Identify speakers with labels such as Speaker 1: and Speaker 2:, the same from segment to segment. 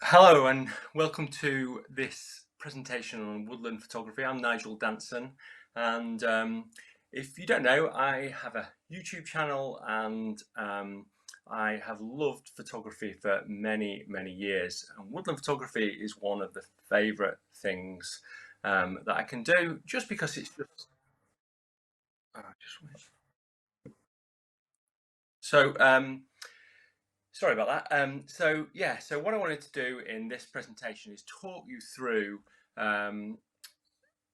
Speaker 1: Hello and welcome to this presentation on woodland photography. I'm Nigel Danson, and if you don't know, I have a YouTube channel and I have loved photography for many years, and woodland photography is one of the favourite things that I can do just because it's just, just wait. So sorry about that. So what I wanted to do in this presentation is talk you through um,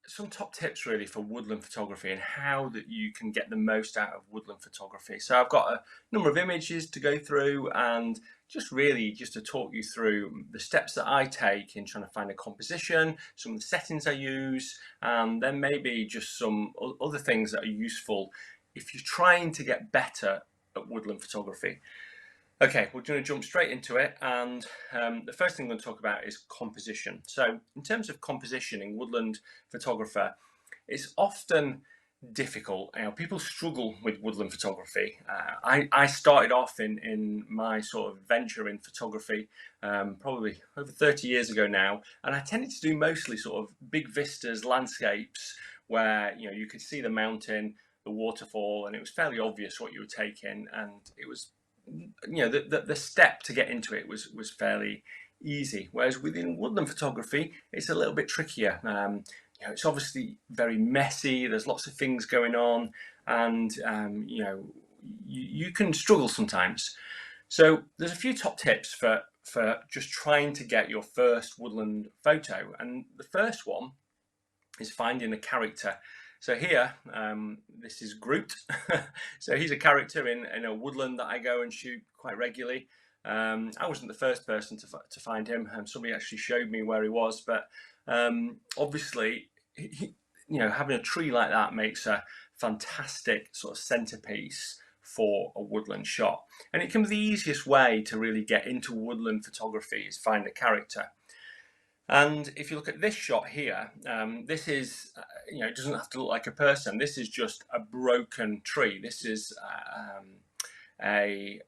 Speaker 1: some top tips really for woodland photography and how that you can get the most out of woodland photography. So I've got a number of images to go through and just to talk you through the steps that I take in trying to find a composition, some of the settings I use, and then maybe just some other things that are useful if you're trying to get better at woodland photography. Okay, we're going to jump straight into it, and the first thing I'm going to talk about is composition. So in terms of composition in woodland photographer, it's often difficult. People struggle with woodland photography. I started off in my sort of venture in photography probably over 30 years ago now, and I tended to do mostly sort of big vistas, landscapes, where you could see the mountain, the waterfall, and it was fairly obvious what you were taking, and it was the step to get into it was fairly easy. Whereas within woodland photography, it's a little bit trickier. It's obviously very messy. There's lots of things going on, and you can struggle sometimes. So there's a few top tips for just trying to get your first woodland photo, and the first one is finding a character. So here, this is Groot. So he's a character in a woodland that I go and shoot quite regularly. I wasn't the first person to find him. Somebody actually showed me where he was, but obviously, having a tree like that makes a fantastic sort of centerpiece for a woodland shot. And it can be the easiest way to really get into woodland photography is find a character. And if you look at this shot here, this is, it doesn't have to look like a person. This is just a broken tree. This is a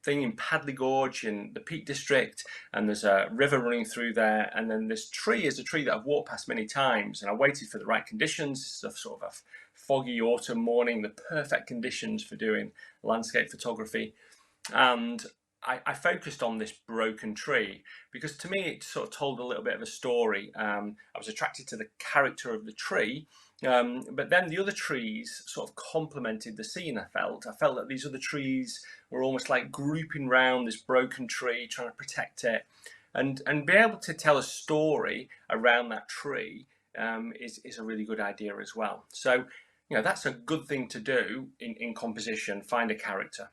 Speaker 1: thing in Padley Gorge in the Peak District, and there's a river running through there. And then this tree is a tree that I've walked past many times, and I waited for the right conditions. It's sort of a foggy autumn morning, the perfect conditions for doing landscape photography. And I focused on this broken tree because to me it sort of told a little bit of a story. I was attracted to the character of the tree, but then the other trees sort of complemented the scene. I felt that these other trees were almost like grouping round this broken tree, trying to protect it, and be able to tell a story around that tree is a really good idea as well. So that's a good thing to do in composition. Find a character.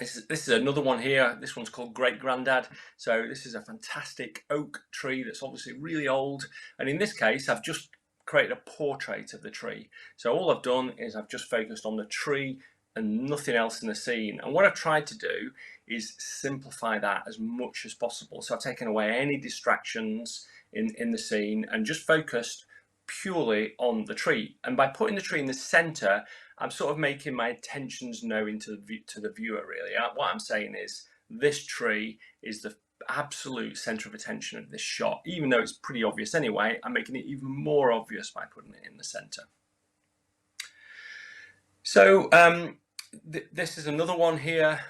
Speaker 1: This is another one here. This one's called Great Grandad. So this is a fantastic oak tree that's obviously really old. And in this case, I've just created a portrait of the tree. So all I've done is I've just focused on the tree and nothing else in the scene. And what I've tried to do is simplify that as much as possible. So I've taken away any distractions in the scene and just focused purely on the tree. And by putting the tree in the center, I'm sort of making my intentions known to the viewer, really. What I'm saying is this tree is the absolute center of attention of this shot. Even though it's pretty obvious anyway, I'm making it even more obvious by putting it in the center. So this is another one here,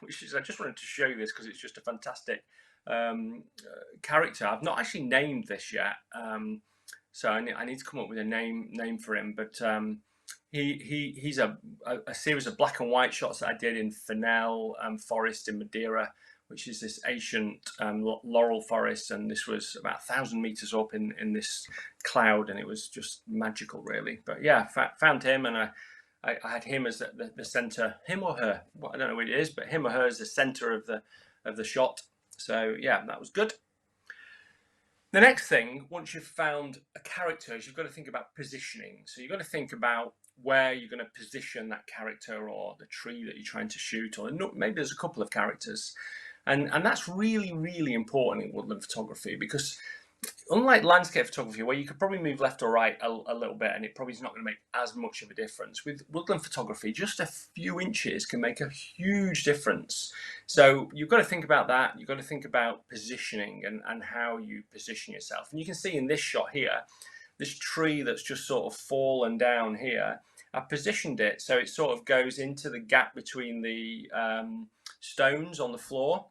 Speaker 1: which is, I just wanted to show you this because it's just a fantastic character. I've not actually named this yet. So I need to come up with a name for him, but he's a series of black and white shots that I did in Fennell Forest in Madeira, which is this ancient laurel forest, and this was about 1,000 meters up in this cloud, and it was just magical, really. But yeah, found him, and I had him as the center, him or her. Well, I don't know what it is, but him or her is the center of the shot. So yeah, that was good. The next thing, once you've found a character, is you've got to think about positioning. So you've got to think about where you're going to position that character or the tree that you're trying to shoot, or maybe there's a couple of characters. And that's really important in woodland photography, because unlike landscape photography, where you could probably move left or right a little bit and it probably is not going to make as much of a difference, with woodland photography, just a few inches can make a huge difference. So you've got to think about that. You've got to think about positioning and how you position yourself. And you can see in this shot here, this tree that's just sort of fallen down here, I've positioned it so it sort of goes into the gap between the stones on the floor.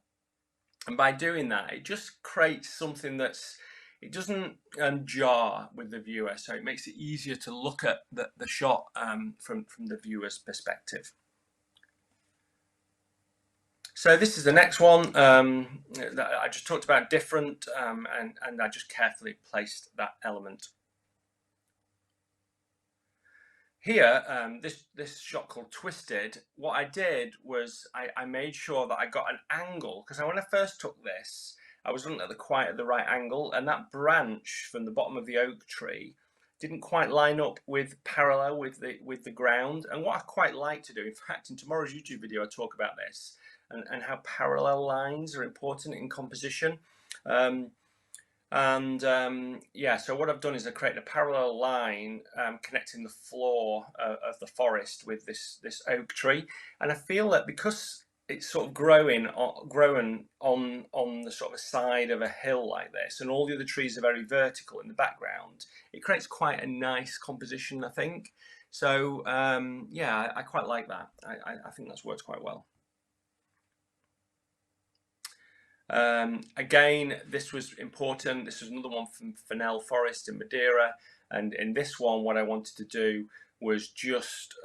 Speaker 1: And by doing that, it just creates something it doesn't jar with the viewer, so it makes it easier to look at the shot from the viewer's perspective. So this is the next one that I just talked about, different, and I just carefully placed that element. Here, this shot called Twisted, what I did was I made sure that I got an angle, because when I first took this, I was looking at quite at the right angle, and that branch from the bottom of the oak tree didn't quite line up parallel with the ground. And what I quite like to do, in fact, in tomorrow's YouTube video, I talk about this and how parallel lines are important in composition. Yeah, so what I've done is I created a parallel line connecting the floor of the forest with this oak tree, and I feel that because it's sort of growing on the sort of side of a hill like this, and all the other trees are very vertical in the background, it creates quite a nice composition, I think. So yeah, I quite like that. I think that's worked quite well. Again, this was important. This was another one from Fennell Forest in Madeira, and in this one what I wanted to do was just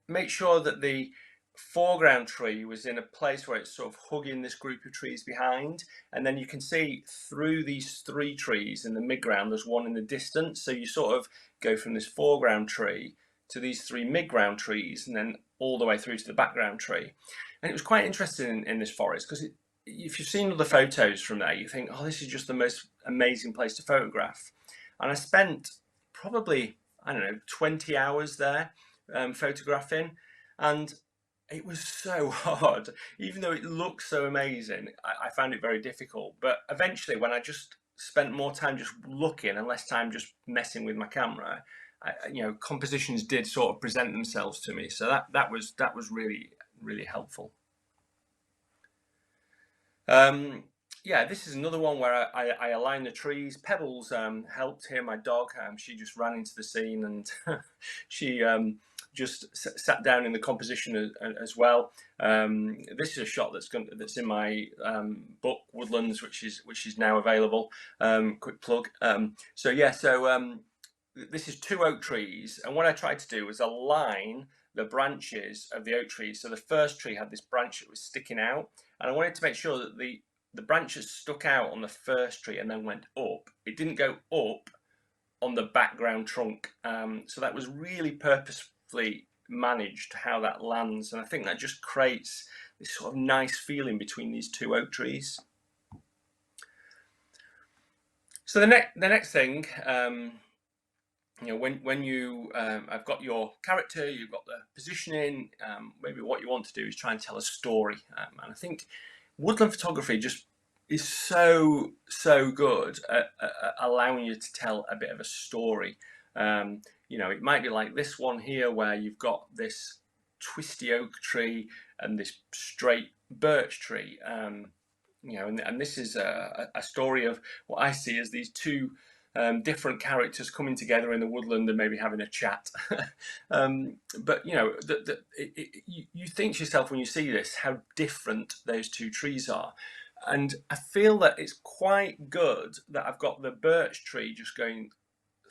Speaker 1: make sure that the foreground tree was in a place where it's sort of hugging this group of trees behind, and then you can see through these three trees in the midground there's one in the distance, so you sort of go from this foreground tree to these three midground trees and then all the way through to the background tree. And it was quite interesting in this forest because if you've seen other photos from there, you think, oh, this is just the most amazing place to photograph. And I spent probably, I don't know, 20 hours there photographing, and it was so hard. Even though it looks so amazing, I found it very difficult. But eventually, when I just spent more time just looking and less time just messing with my camera, compositions did sort of present themselves to me. So that was really helpful. Yeah, this is another one where I aligned the trees. Pebbles helped here, my dog. She just ran into the scene and she just sat down in the composition as well. This is a shot that's in my book Woodlands, which is now available. Quick plug. So yeah, this is two oak trees, and what I tried to do was align the branches of the oak trees. So the first tree had this branch that was sticking out, and I wanted to make sure that the branches stuck out on the first tree and then went up. It didn't go up on the background trunk. So that was really purposefully managed how that lands, and I think that just creates this sort of nice feeling between these two oak trees. So the next thing, when you have got your character, you've got the positioning, maybe what you want to do is try and tell a story. And I think woodland photography just is so good at allowing you to tell a bit of a story. It might be like this one here where you've got this twisty oak tree and this straight birch tree. And this is a story of what I see as these two different characters coming together in the woodland and maybe having a chat. But you think to yourself when you see this how different those two trees are. And I feel that it's quite good that I've got the birch tree just going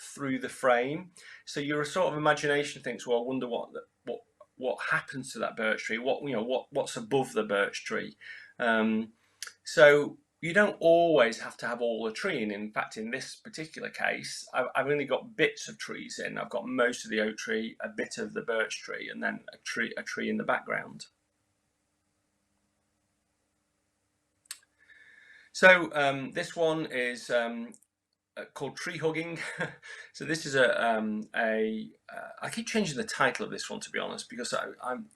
Speaker 1: through the frame. So your sort of imagination thinks, well, I wonder what happens to that birch tree. What's above the birch tree. So you don't always have to have all the tree in. In fact, in this particular case, I've only got bits of trees in. I've got most of the oak tree, a bit of the birch tree, and then a tree in the background. So this one is called tree hugging. So this is I keep changing the title of this one, to be honest, because I'm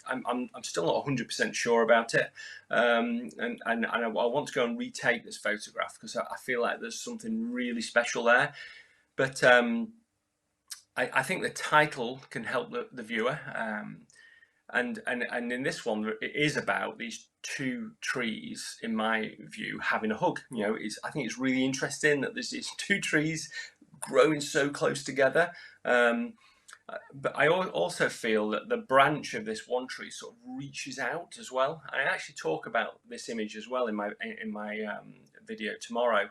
Speaker 1: still not 100% sure about it, and I want to go and retake this photograph because I feel like there's something really special there. But I think the title can help the viewer. And in this one, it is about these two trees, in my view, having a hug. You know, I think it's really interesting that there's these two trees growing so close together. But I also feel that the branch of this one tree sort of reaches out as well. I actually talk about this image as well in my video tomorrow,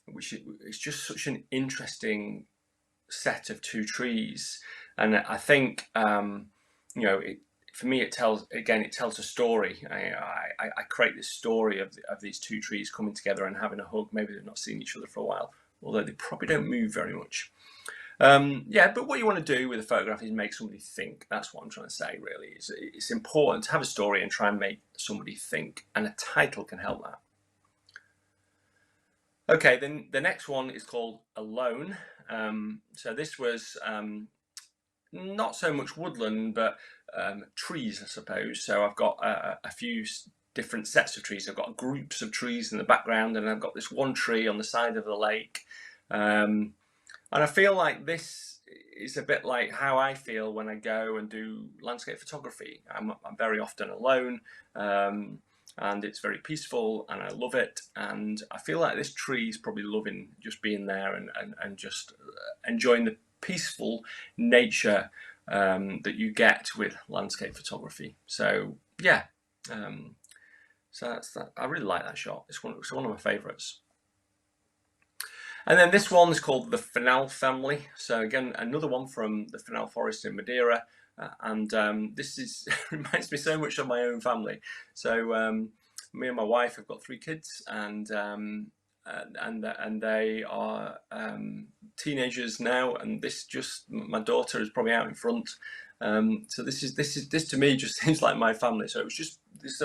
Speaker 1: which is just such an interesting set of two trees, and I think you know, for me, it tells a story. I create this story of these two trees coming together and having a hug. Maybe they've not seen each other for a while, although they probably don't move very much. Yeah, but what you want to do with a photograph is make somebody think. That's what I'm trying to say, really. It's important to have a story and try and make somebody think, and a title can help that. Okay, then the next one is called Alone. So this was not so much woodland, but trees, I suppose. So I've got a few different sets of trees. I've got groups of trees in the background, and I've got this one tree on the side of the lake. And I feel like this is a bit like how I feel when I go and do landscape photography. I'm very often alone, and it's very peaceful, and I love it. And I feel like this tree is probably loving just being there and just enjoying the peaceful nature that you get with landscape photography. So yeah, so that's that. I really like that shot. It's one of my favourites. And then this one is called the Fennel family. So again, another one from the Fennel forest in Madeira, and this reminds me so much of my own family. So me and my wife have got 3 kids, and they are teenagers now, and my daughter is probably out in front. So this to me just seems like my family. So it was just this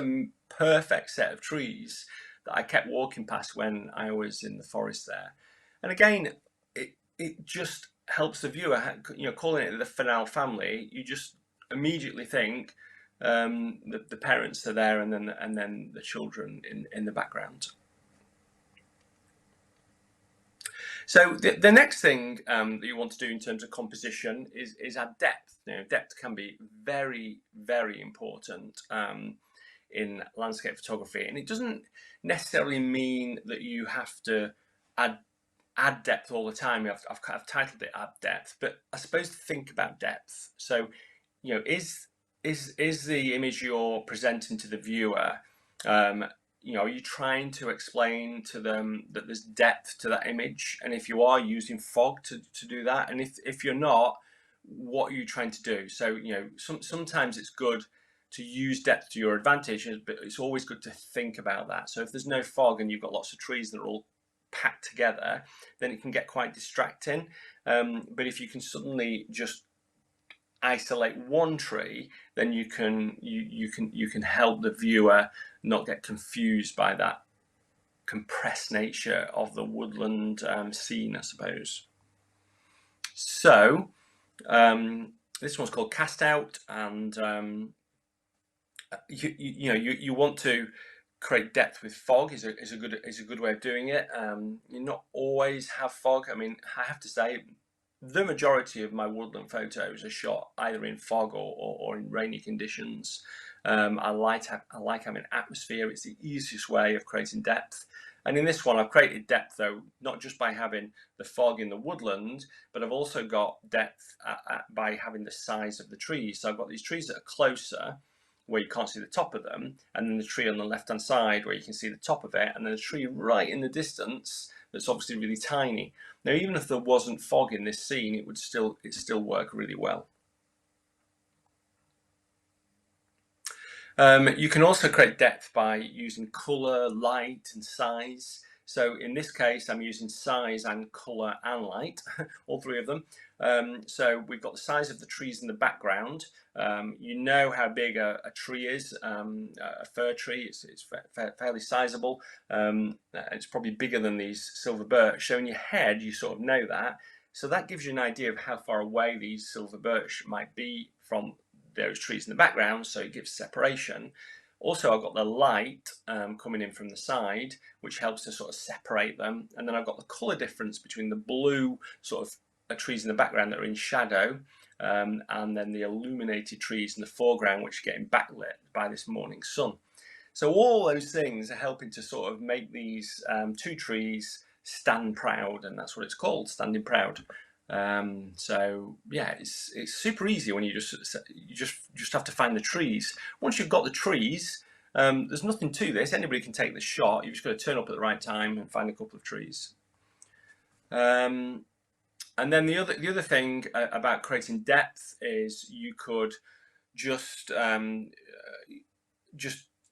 Speaker 1: perfect set of trees that I kept walking past when I was in the forest there. And again, it just helps the viewer. You know, calling it the Fennel family, you just immediately think the parents are there, and then the children in the background. So the next thing that you want to do in terms of composition is add depth. You know, depth can be very, very important in landscape photography, and it doesn't necessarily mean that you have to add depth all the time. I've titled it Add Depth, but I suppose think about depth. So, you know, is the image you're presenting to the viewer, you know, are you trying to explain to them that there's depth to that image? And if you are, using fog to do that, and if you're not, what are you trying to do? So, you know, sometimes it's good to use depth to your advantage, but it's always good to think about that. So if there's no fog and you've got lots of trees that are all packed together, then it can get quite distracting. But if you can suddenly just isolate one tree, then you can help the viewer not get confused by that compressed nature of the woodland scene, I suppose. So this one's called Cast Out, and you want to create depth with fog is a good way of doing it. You not always have fog. I mean, I have to say, the majority of my woodland photos are shot either in fog or in rainy conditions. I like having atmosphere. It's the easiest way of creating depth. And in this one, I've created depth, though, not just by having the fog in the woodland, but I've also got depth by having the size of the trees. So I've got these trees that are closer, where you can't see the top of them, and then the tree on the left-hand side where you can see the top of it, and then a tree right in the distance that's obviously really tiny. Now, even if there wasn't fog in this scene, it still work really well. You can also create depth by using colour, light, and size. So in this case, I'm using size and colour and light, all three of them. So we've got the size of the trees in the background. You know how big a tree is, a fir tree. It's fairly sizable. It's probably bigger than these silver birch. So in your head, you sort of know that. So that gives you an idea of how far away these silver birch might be from those trees in the background. So it gives separation. Also, I've got the light coming in from the side, which helps to sort of separate them. And then I've got the colour difference between the blue sort of trees in the background that are in shadow, and then the illuminated trees in the foreground, which are getting backlit by this morning sun. So all those things are helping to sort of make these two trees stand proud, and that's what it's called, standing proud. So yeah, it's super easy when you just have to find the trees. Once you've got the trees, there's nothing to this. Anybody can take the shot. You've just got to turn up at the right time and find a couple of trees. And then the other thing about creating depth is you could just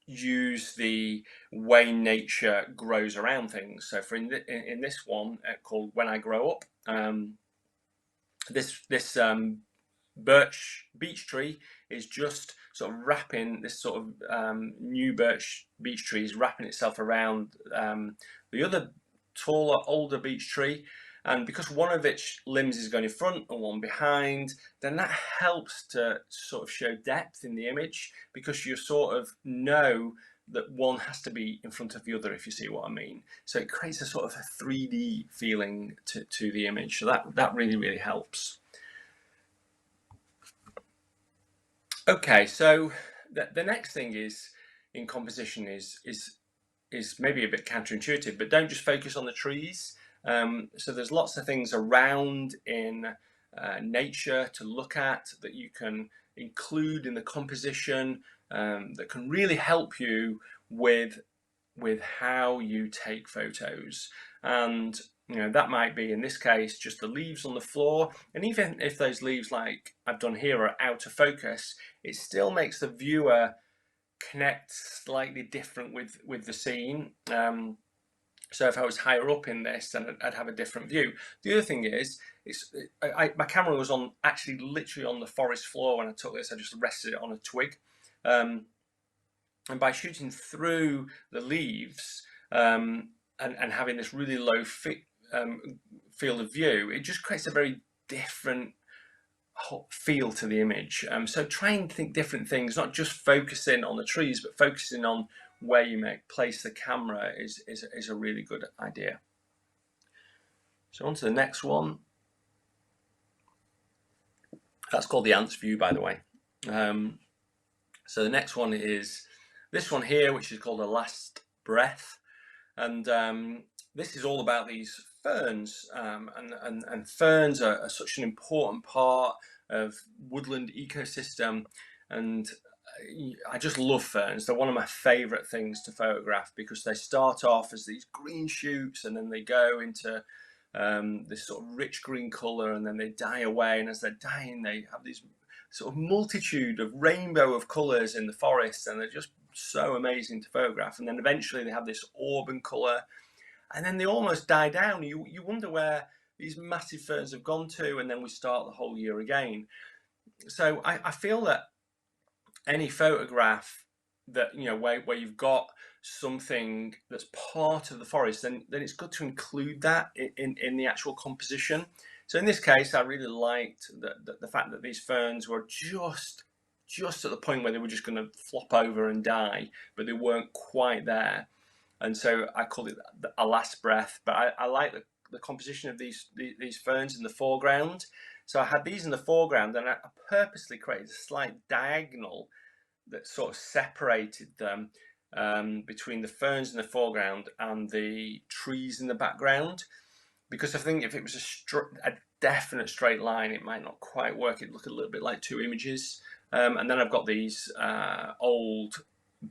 Speaker 1: use the way nature grows around things. So for in this one called When I Grow Up, this birch beech tree is just sort of wrapping, this sort of new birch beech tree is wrapping itself around the other taller, older beech tree. And because one of its limbs is going in front and one behind, then that helps to sort of show depth in the image, because you sort of know that one has to be in front of the other, if you see what I mean. So it creates a sort of a 3D feeling to the image. So that really, really helps. Okay, so the next thing is in composition is maybe a bit counterintuitive, but don't just focus on the trees. So there's lots of things around in nature to look at that you can include in the composition, that can really help you with how you take photos. And you know, that might be in this case just the leaves on the floor, and even if those leaves, like I've done here, are out of focus, it still makes the viewer connect slightly different with the scene. So if I was higher up in this, then I'd have a different view. The other thing is, my camera was on, actually literally on the forest floor when I took this. I just rested it on a twig. And by shooting through the leaves and having this really low field of view, it just creates a very different feel to the image. So try and think different things, not just focusing on the trees, but focusing on where you place the camera is a really good idea. So on to the next one. That's called the ants view, by the way. So the next one is this one here, which is called A Last Breath. And this is all about these ferns, and ferns are such an important part of woodland ecosystem, and I just love ferns. They're one of my favourite things to photograph, because they start off as these green shoots and then they go into this sort of rich green colour, and then they die away, and as they're dying they have these sort of multitude of rainbow of colours in the forest, and they're just so amazing to photograph. And then eventually they have this auburn colour, and then they almost die down. You wonder where these massive ferns have gone to, and then we start the whole year again. So I feel that any photograph that, you know, where you've got something that's part of the forest, then it's good to include that in the actual composition. So in this case, I really liked the fact that these ferns were just at the point where they were just going to flop over and die, but they weren't quite there. And so I call it A Last Breath. But I like the composition of these ferns in the foreground. So I had these in the foreground, and I purposely created a slight diagonal that sort of separated them between the ferns in the foreground and the trees in the background. Because I think if it was a definite straight line, it might not quite work. It'd look a little bit like two images. And then I've got these old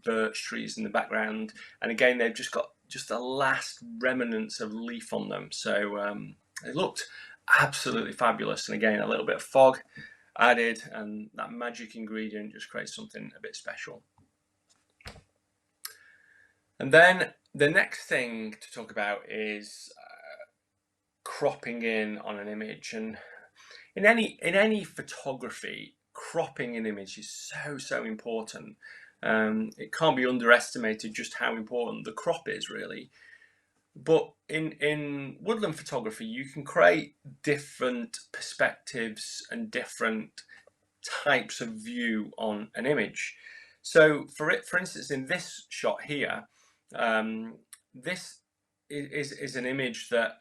Speaker 1: birch trees in the background, and again they've just got the last remnants of leaf on them. So it looked absolutely fabulous. And again, a little bit of fog added, and that magic ingredient just creates something a bit special. And then the next thing to talk about is cropping in on an image. And in any photography, cropping an image is so important. It can't be underestimated just how important the crop is, really. But in woodland photography, you can create different perspectives and different types of view on an image. So for instance, in this shot here, this is an image that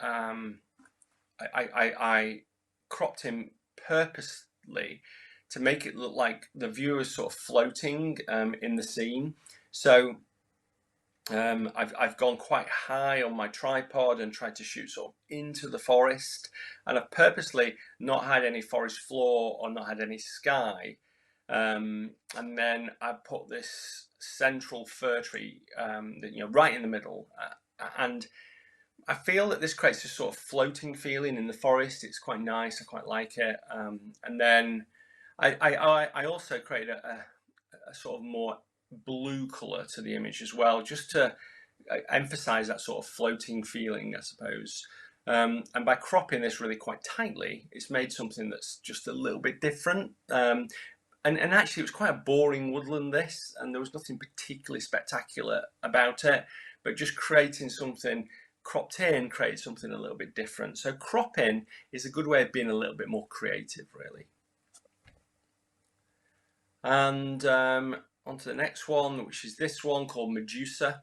Speaker 1: I cropped in purposely to make it look like the viewer is sort of floating in the scene. So I've gone quite high on my tripod and tried to shoot sort of into the forest, and I've purposely not had any forest floor or not had any sky, and then I put this central fir tree that, right in the middle, and I feel that this creates a sort of floating feeling in the forest. It's quite nice. I quite like it. And then I also created a sort of more blue color to the image as well, just to emphasize that sort of floating feeling, I suppose. And by cropping this really quite tightly, it's made something that's just a little bit different. And actually, it was quite a boring woodland, this, and there was nothing particularly spectacular about it, but just creating something cropped in creates something a little bit different. So cropping is a good way of being a little bit more creative, really. And on to the next one, which is this one called Medusa.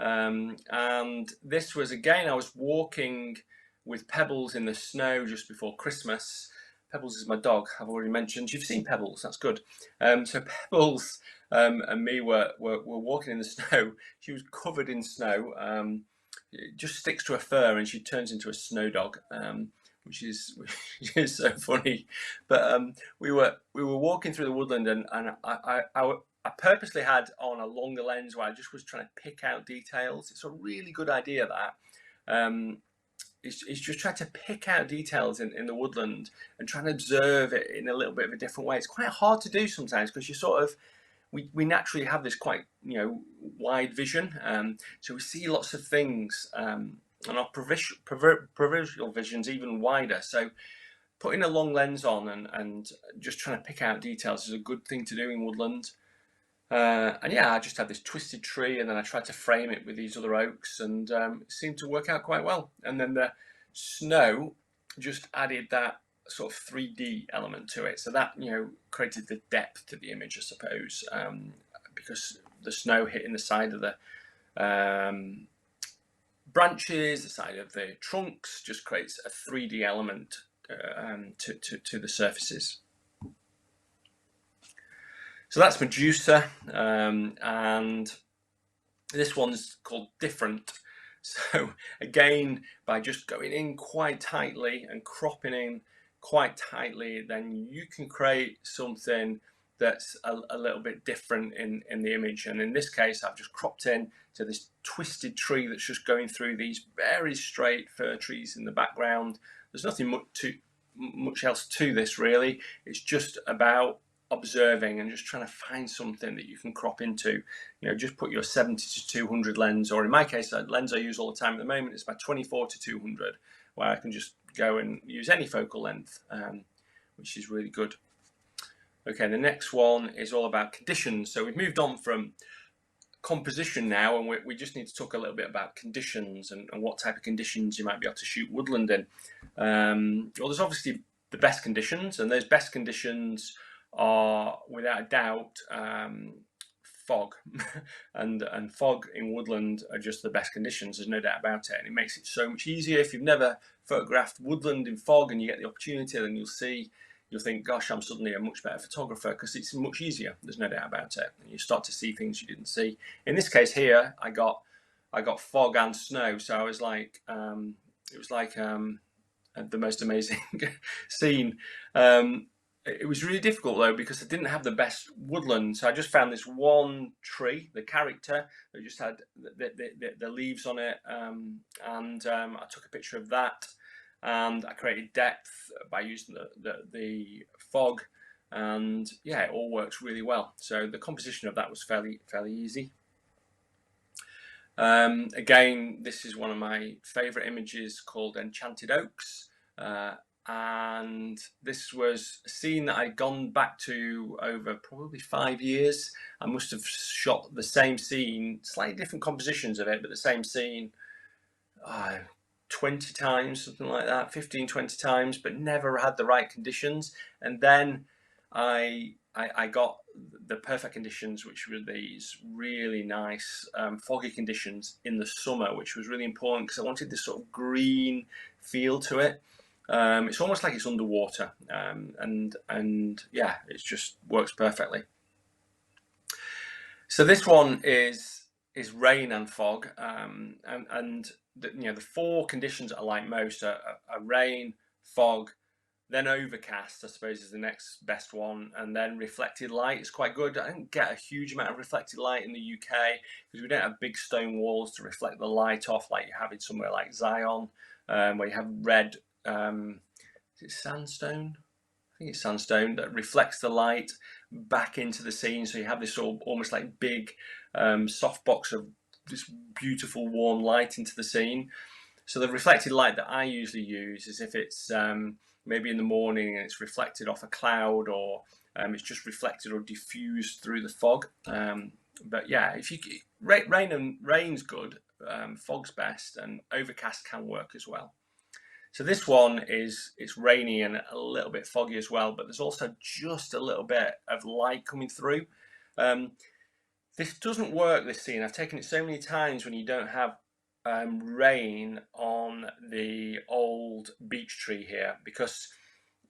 Speaker 1: And this was, again, I was walking with Pebbles in the snow just before Christmas. Pebbles is my dog, I've already mentioned. You've seen Pebbles, that's good. So Pebbles and me were walking in the snow. She was covered in snow. It just sticks to a fur and she turns into a snow dog, which is so funny. But we were walking through the woodland, and I purposely had on a longer lens where I just was trying to pick out details. It's a really good idea, that. It's just trying to pick out details in the woodland and trying to observe it in a little bit of a different way. It's quite hard to do sometimes because you sort of, we naturally have this quite wide vision, so we see lots of things, and our provisional vision's even wider. So putting a long lens on and just trying to pick out details is a good thing to do in woodland. And yeah, I just had this twisted tree, and then I tried to frame it with these other oaks, and it seemed to work out quite well. And then the snow just added that sort of 3D element to it, so that created the depth to the image, I suppose, because the snow hitting the side of the branches, the side of the trunks, just creates a 3D element to the surfaces. So that's Medusa, and this one's called Different. So again, by just going in quite tightly and cropping in quite tightly, then you can create something that's a little bit different in the image. And in this case, I've just cropped in to this twisted tree that's just going through these very straight fir trees in the background. There's nothing much else to this, really. It's just about observing and just trying to find something that you can crop into. Just put your 70 to 200 lens, or in my case, the lens I use all the time at the moment is my 24 to 200, where I can just go and use any focal length, which is really good. Okay, the next one is all about conditions. So we've moved on from composition now, and we just need to talk a little bit about conditions and what type of conditions you might be able to shoot woodland in. Well, there's obviously the best conditions, and those best conditions are without a doubt fog. and fog in woodland are just the best conditions, there's no doubt about it, and it makes it so much easier. If you've never photographed woodland in fog and you get the opportunity, then you'll think, gosh, I'm suddenly a much better photographer, because it's much easier, there's no doubt about it, and you start to see things you didn't see. In this case here, I got fog and snow, so I was like, it was like the most amazing scene. It was really difficult though, because I didn't have the best woodland, so I just found this one tree, the character, that just had the leaves on it, and I took a picture of that, and I created depth by using the fog, and yeah, it all works really well. So the composition of that was fairly easy. Again, this is one of my favourite images called Enchanted Oaks. And this was a scene that I'd gone back to over probably 5 years. I must have shot the same scene, slightly different compositions of it, but the same scene 20 times, something like that, 15, 20 times, but never had the right conditions. And then I got the perfect conditions, which were these really nice foggy conditions in the summer, which was really important because I wanted this sort of green feel to it. It's almost like it's underwater, and yeah, it just works perfectly. So this one is rain and fog, and the 4 conditions I like most are rain, fog, then overcast, I suppose, is the next best one, and then reflected light is quite good. I don't get a huge amount of reflected light in the UK because we don't have big stone walls to reflect the light off like you have in somewhere like Zion, where you have red, is it sandstone? I think it's sandstone that reflects the light back into the scene, so you have this sort of almost like big soft box of this beautiful warm light into the scene. So the reflected light that I usually use is if it's maybe in the morning and it's reflected off a cloud, or it's just reflected or diffused through the fog. But yeah, if you rain's good, fog's best, and overcast can work as well. So this one it's rainy and a little bit foggy as well, but there's also just a little bit of light coming through. This doesn't work, this scene. I've taken it so many times when you don't have rain on the old beech tree here, because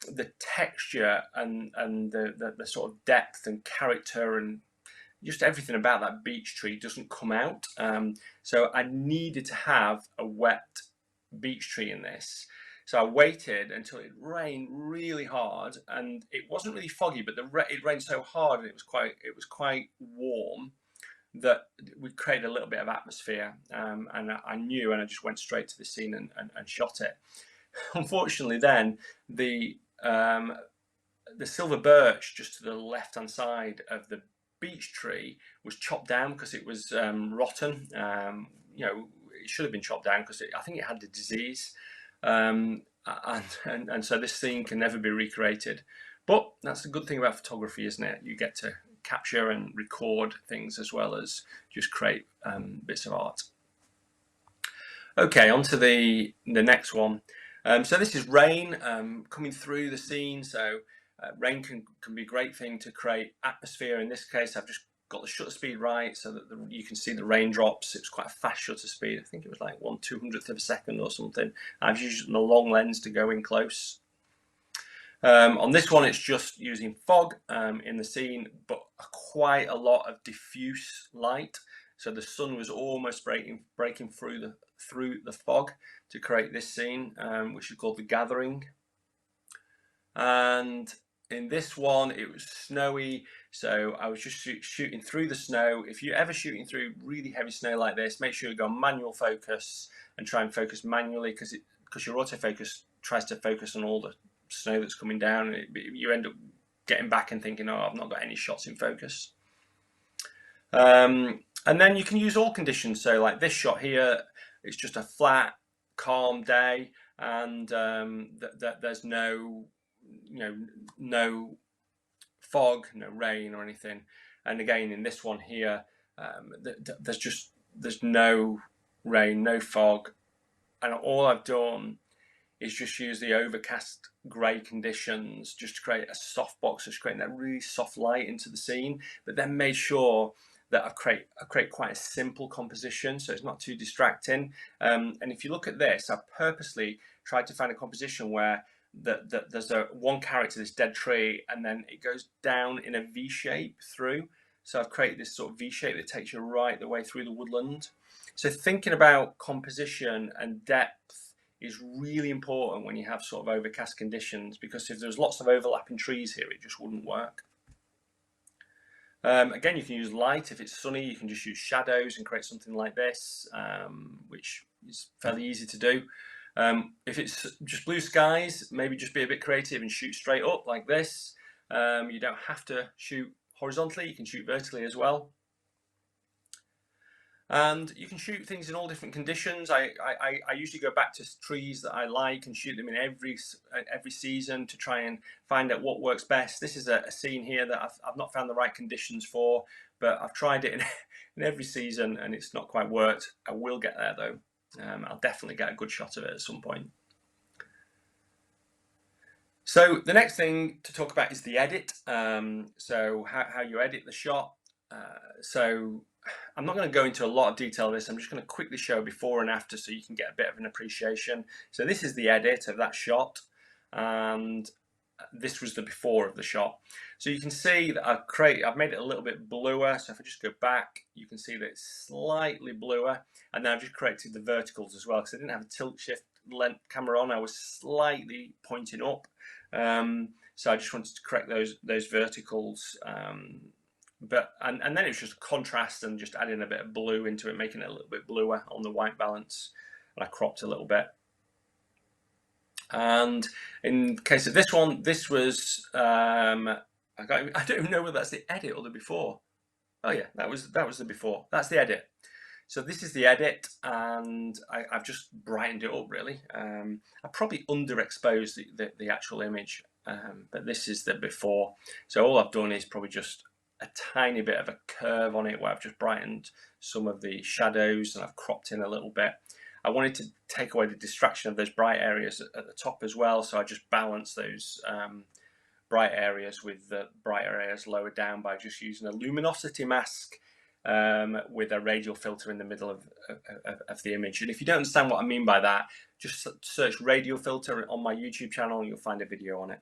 Speaker 1: the texture and the sort of depth and character and just everything about that beech tree doesn't come out. So I needed to have a wet beech tree in this. So I waited until it rained really hard, and it wasn't really foggy, but it rained so hard and it was quite warm that we created a little bit of atmosphere, and I knew, and I just went straight to the scene and shot it. Unfortunately, then the silver birch just to the left hand side of the beech tree was chopped down because it was rotten. It should have been chopped down because I think it had the disease, and so this scene can never be recreated. But that's the good thing about photography, isn't it? You get to capture and record things as well as just create bits of art. Okay, on to the next one. So this is rain coming through the scene. So rain can be a great thing to create atmosphere. In this case, I've just got the shutter speed right so that you can see the raindrops. It was quite a fast shutter speed. I think it was like 1/200th of a second or something. I've used the long lens to go in close. On this one, it's just using fog in the scene, but quite a lot of diffuse light. So the sun was almost breaking through the fog to create this scene, which is called The Gathering. And in this one, it was snowy, so I was just shooting through the snow. If you're ever shooting through really heavy snow like this, make sure you go manual focus and try and focus manually, because your autofocus tries to focus on all the snow that's coming down. You end up getting back and thinking, oh, I've not got any shots in focus. And then you can use all conditions. So like this shot here, it's just a flat, calm day, and there's no fog, no rain or anything. And again, in this one here, there's no rain, no fog, and all I've done is just use the overcast grey conditions just to create a soft box, just creating that really soft light into the scene, but then made sure that I create quite a simple composition, so it's not too distracting. And if you look at this, I purposely tried to find a composition where there's one character, this dead tree, and then it goes down in a V shape through. So I've created this sort of V shape that takes you right the way through the woodland. So thinking about composition and depth is really important when you have sort of overcast conditions, because if there's lots of overlapping trees here, it just wouldn't work. Again, you can use light. If it's sunny, you can just use shadows and create something like this, which is fairly easy to do. If it's just blue skies, maybe just be a bit creative and shoot straight up like this. You don't have to shoot horizontally, you can shoot vertically as well. And you can shoot things in all different conditions. I usually go back to trees that I like and shoot them in every season to try and find out what works best. This is a scene here that I've not found the right conditions for, but I've tried it in every season and it's not quite worked. I will get there though. I'll definitely get a good shot of it at some point. So the next thing to talk about is the edit. So how you edit the shot. So I'm not going to go into a lot of detail of this. I'm just going to quickly show before and after so you can get a bit of an appreciation. So this is the edit of that shot, and this was the before of the shot. So you can see that I've made it a little bit bluer. So if I just go back, you can see that it's slightly bluer, and then I've just corrected the verticals as well because I didn't have a tilt shift length camera on. I was slightly pointing up, so I just wanted to correct those verticals. And then it was just contrast and just adding a bit of blue into it, making it a little bit bluer on the white balance, and I cropped a little bit. And in case of this one, this was I don't even know whether that's the edit or the before. Oh yeah, that was the before. That's the edit. So this is the edit, and I've just brightened it up really. I probably underexposed the actual image, but this is the before. So all I've done is probably just a tiny bit of a curve on it where I've just brightened some of the shadows and I've cropped in a little bit. I wanted to take away the distraction of those bright areas at the top as well, so I just balanced those bright areas with the brighter areas lower down by just using a luminosity mask with a radial filter in the middle of the image. And if you don't understand what I mean by that, just search radial filter on my YouTube channel and you'll find a video on it.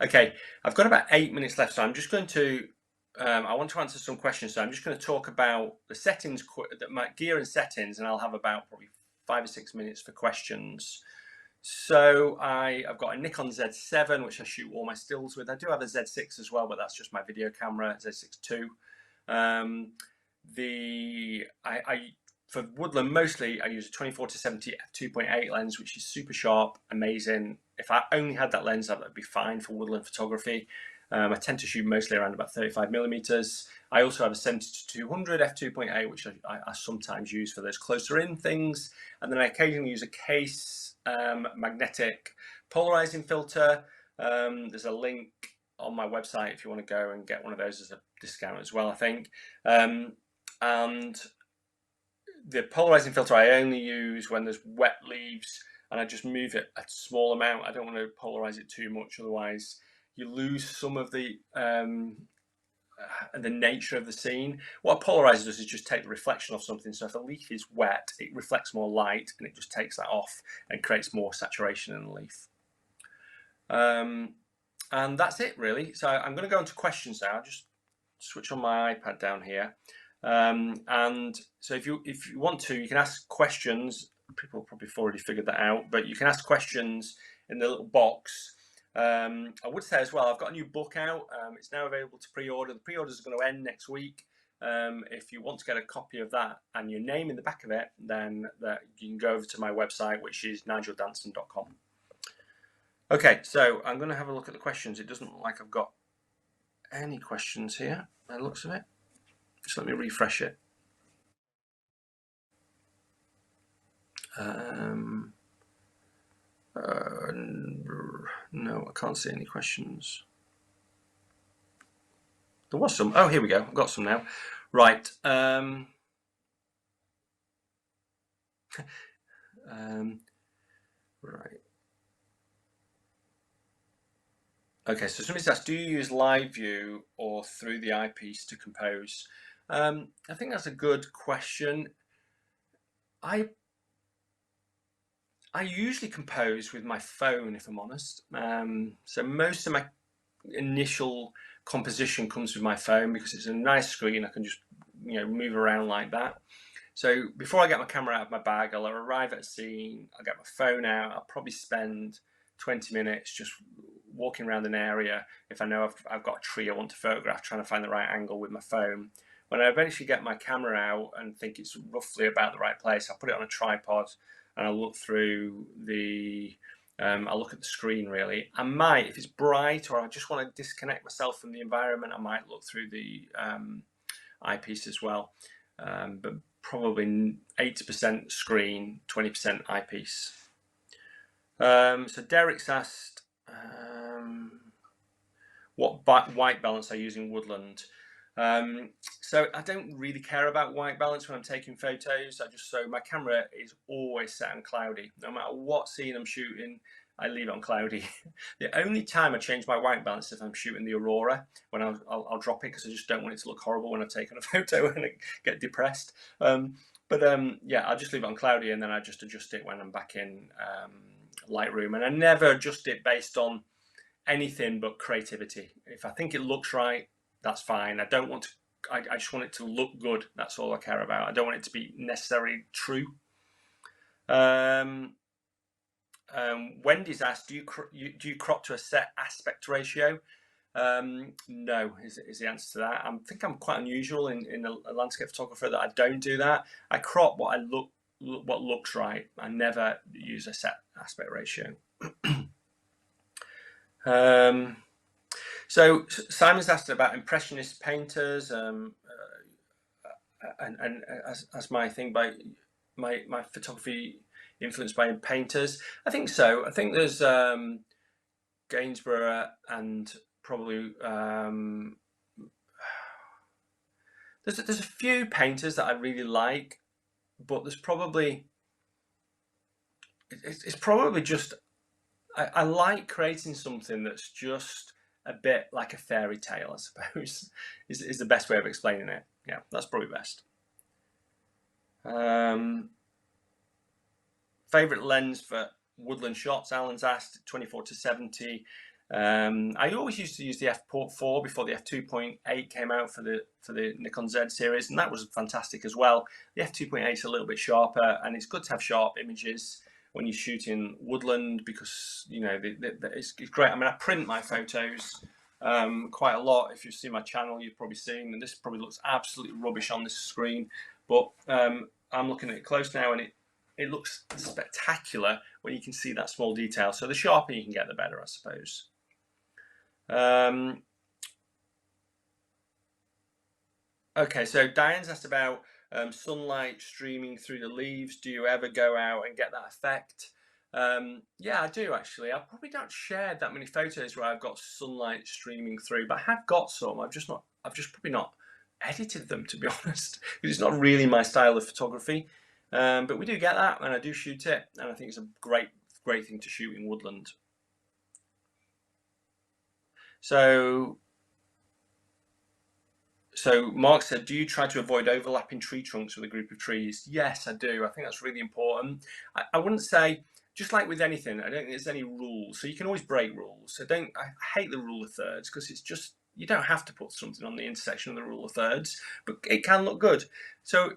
Speaker 1: Okay, I've got about 8 minutes left, so I'm just going to I want to answer some questions, so I'm just going to talk about the settings, my gear and settings, and I'll have about probably 5 or 6 minutes for questions. So I've got a Nikon Z7, which I shoot all my stills with. I do have a Z6 as well, but that's just my video camera, Z6 II. For Woodland, mostly I use a 24-70 f2.8 lens, which is super sharp, amazing. If I only had that lens, that would be fine for woodland photography. I tend to shoot mostly around about 35mm. I also have a 70-200 f2.8, which I sometimes use for those closer in things. And then I occasionally use a case magnetic polarizing filter. There's a link on my website if you want to go and get one of those as a discount as well, I think. And the polarizing filter I only use when there's wet leaves, and I just move it a small amount. I don't want to polarize it too much, otherwise you lose some of the nature of the scene. What a polarizer does is just take the reflection of something. So if the leaf is wet, it reflects more light and it just takes that off and creates more saturation in the leaf. And that's it really. So I'm going to go into questions now. I'll just switch on my iPad down here. And so if you want to, you can ask questions. People probably have already figured that out, but you can ask questions in the little box. I would say as well, I've got a new book out. It's now available to pre-order. The pre-orders are going to end next week. If you want to get a copy of that and your name in the back of it, then you can go over to my website, which is nigeldanson.com. Okay, so I'm going to have a look at the questions. It doesn't look like I've got any questions here by the looks of it. Just let me refresh it. No, I can't see any questions. There was some. Oh, here we go. I've got some now. Right. Right. Okay, so somebody's asked, do you use live view or through the eyepiece to compose? I think that's a good question. I usually compose with my phone, if I'm honest. So most of my initial composition comes with my phone because it's a nice screen. I can just move around like that. So before I get my camera out of my bag, I'll arrive at a scene, I'll get my phone out, I'll probably spend 20 minutes just walking around an area. If I know I've got a tree I want to photograph, trying to find the right angle with my phone. When I eventually get my camera out and think it's roughly about the right place, I'll put it on a tripod and I'll look through I'll look at the screen really. I might, if it's bright or I just want to disconnect myself from the environment, I might look through the eyepiece as well, but probably 80% screen, 20% eyepiece. So Derek's asked what white balance I use in Woodland. So I don't really care about white balance when I'm taking photos. So my camera is always set on cloudy. No matter what scene I'm shooting, I leave it on cloudy. The only time I change my white balance is if I'm shooting the aurora, when I'll drop it because I just don't want it to look horrible when I've taken a photo and I get depressed. Yeah, I'll just leave it on cloudy, and then I just adjust it when I'm back in Lightroom. And I never adjust it based on anything but creativity. If I think it looks right, that's fine. I don't want to, I just want it to look good. That's all I care about. I don't want it to be necessarily true. Wendy's asked, do you crop to a set aspect ratio? No, is the answer to that. I think I'm quite unusual in a landscape photographer that I don't do that. I crop what looks right. I never use a set aspect ratio. So Simon's asked about impressionist painters, and as my thing, by my photography influenced by painters. I think so. I think there's Gainsborough and probably there's a few painters that I really like, but there's probably it's probably just I like creating something that's just a bit like a fairy tale, I suppose, is the best way of explaining it. Yeah, that's probably best. Favorite lens for woodland shots, Alan's asked, 24-70. I always used to use the f4 before the f2.8 came out for the Nikon Z series, and that was fantastic as well. The f2.8 is a little bit sharper, and it's good to have sharp images when you shoot in woodland, because you know it's great. I mean, I print my photos quite a lot. If you've seen my channel, you've probably seen, and this probably looks absolutely rubbish on this screen, but I'm looking at it close now, and it looks spectacular when you can see that small detail. So the sharper you can get, the better, I suppose. Okay, so Diane's asked about sunlight streaming through the leaves. Do you ever go out and get that effect? Yeah, I do actually. I probably don't share that many photos where I've got sunlight streaming through, but I have got some. I've just probably not edited them, to be honest, because it's not really my style of photography. But we do get that, and I do shoot it, and I think it's a great thing to shoot in woodland. So Mark said, do you try to avoid overlapping tree trunks with a group of trees? Yes, I do. I think that's really important. I wouldn't say, just like with anything, I don't think there's any rules. So you can always break rules. So I hate the rule of thirds, because it's just, you don't have to put something on the intersection of the rule of thirds, but it can look good. So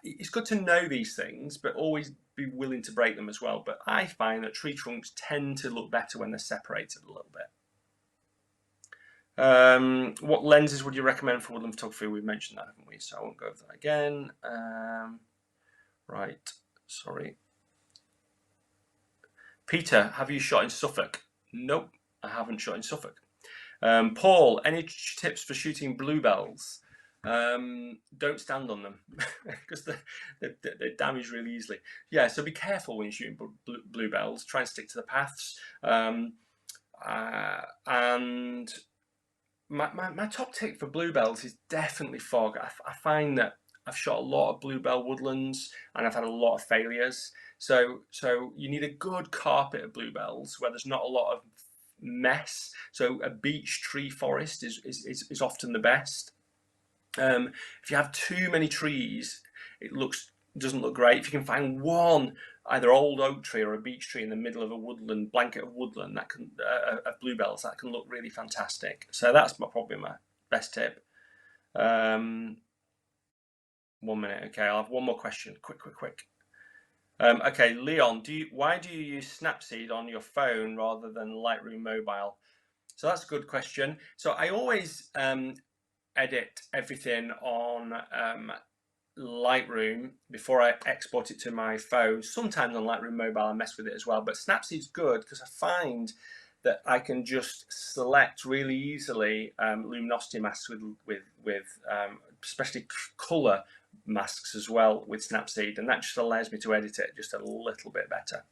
Speaker 1: it's good to know these things, but always be willing to break them as well. But I find that tree trunks tend to look better when they're separated a little bit. What lenses would you recommend for woodland photography? We've mentioned that, haven't we? So I won't go over that again. Right, sorry. Peter, have you shot in Suffolk? Nope, I haven't shot in Suffolk. Paul, any tips for shooting bluebells? Don't stand on them because they're damaged really easily. Yeah, so be careful when you're shooting bluebells. Try and stick to the paths. And my top tip for bluebells is definitely fog. I find that I've shot a lot of bluebell woodlands and I've had a lot of failures. So you need a good carpet of bluebells where there's not a lot of mess. So a beech tree forest is often the best. If you have too many trees, it doesn't look great. If you can find one either old oak tree or a beech tree in the middle of a woodland blanket of woodland, that can of bluebells, that can look really fantastic. So that's probably my best tip. 1 minute. Okay, I'll have one more question. Quick. Okay, Leon, why do you use Snapseed on your phone rather than Lightroom Mobile? So that's a good question. So I always edit everything on Lightroom before I export it to my phone. Sometimes on Lightroom Mobile I mess with it as well, but Snapseed's good because I find that I can just select really easily luminosity masks with especially colour masks as well with Snapseed, and that just allows me to edit it just a little bit better.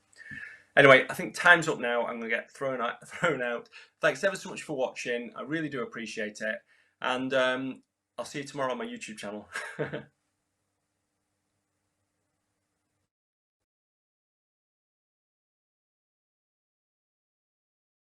Speaker 1: Anyway, I think time's up now. I'm going to get thrown out. Thanks ever so much for watching. I really do appreciate it. And I'll see you tomorrow on my YouTube channel.